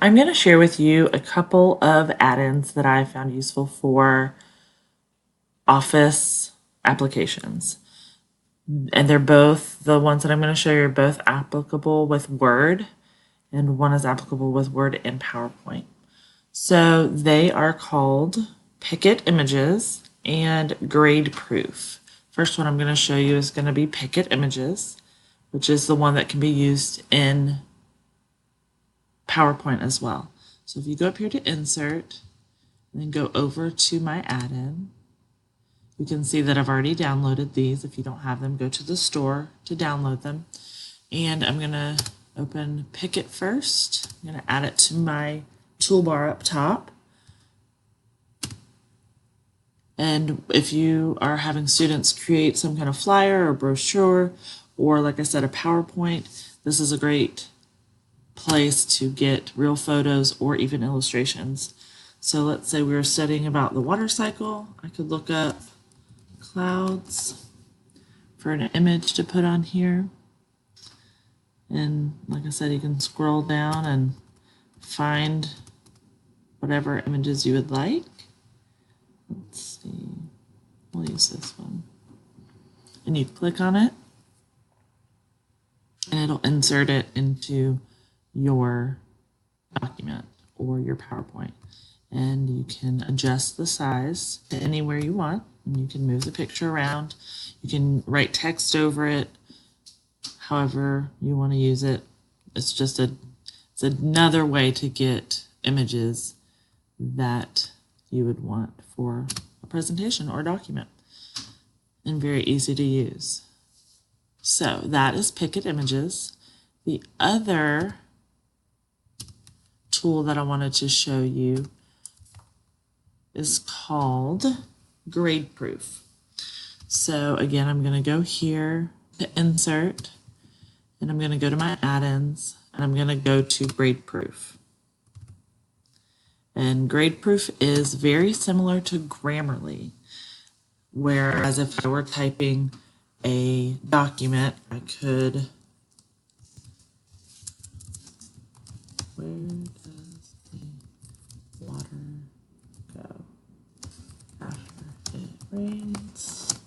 I'm going to share with you a couple of add-ins that I found useful for Office applications. And they're both, the ones that I'm going to show you are both applicable with Word, and one is applicable with Word and PowerPoint. So they are called Picket Images and Grade Proof. First one I'm going to show you is going to be Picket Images, which is the one that can be used in PowerPoint as well. So if you go up here to Insert, and then go over to my add-in, you can see that I've already downloaded these. If you don't have them, go to the store to download them. And I'm going to open Picket first. I'm going to add it to my toolbar up top. And if you are having students create some kind of flyer or brochure, or like I said, a PowerPoint, this is a great place to get real photos or even illustrations. So let's say we were studying about the water cycle. I could look up clouds for an image to put on here. And like I said, you can scroll down and find whatever images you would like. Let's see, we'll use this one. And you click on it, and it'll insert it into your document or your PowerPoint. And you can adjust the size to anywhere you want, and you can move the picture around. You can write text over it, however you want to use it. It's just it's another way to get images that you would want for a presentation or a document, and very easy to use. So that is Picket Images. The other tool that I wanted to show you is called Grade Proof. So again, I'm going to go here to Insert, and I'm going to go to my add-ins, and I'm going to go to Grade Proof. And Grade Proof is very similar to Grammarly, whereas if I were typing a document, I could, where does the water go after it rains?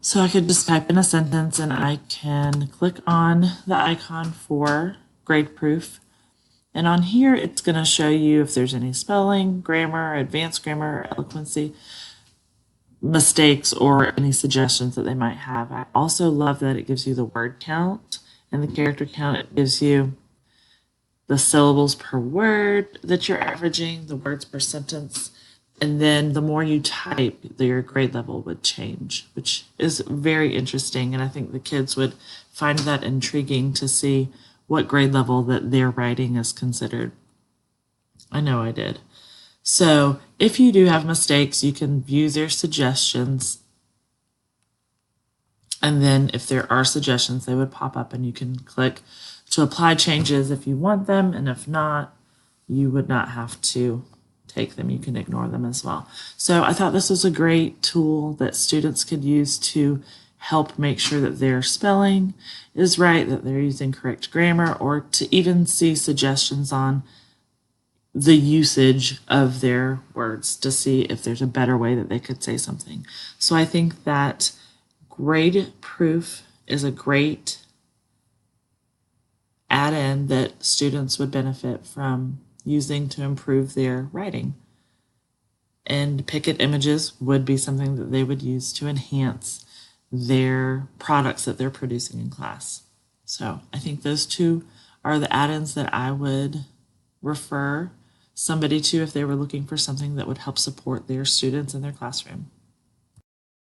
So I could just type in a sentence, and I can click on the icon for Grade Proof. And on here, it's going to show you if there's any spelling, grammar, advanced grammar, eloquency, mistakes, or any suggestions that they might have. I also love that it gives you the word count and the character count. It gives you the syllables per word that you're averaging, the words per sentence. And then the more you type, your grade level would change, which is very interesting. And I think the kids would find that intriguing to see what grade level that their writing is considered. I know I did. So if you do have mistakes, you can view their suggestions. And then if there are suggestions, they would pop up, and you can click to apply changes if you want them. And if not, you would not have to take them. You can ignore them as well. So I thought this was a great tool that students could use to help make sure that their spelling is right, that they're using correct grammar, or to even see suggestions on the usage of their words to see if there's a better way that they could say something. So I think that Grade Proof is a great add-in that students would benefit from using to improve their writing. And Picket Images would be something that they would use to enhance their products that they're producing in class. So I think those two are the add-ins that I would refer somebody to if they were looking for something that would help support their students in their classroom.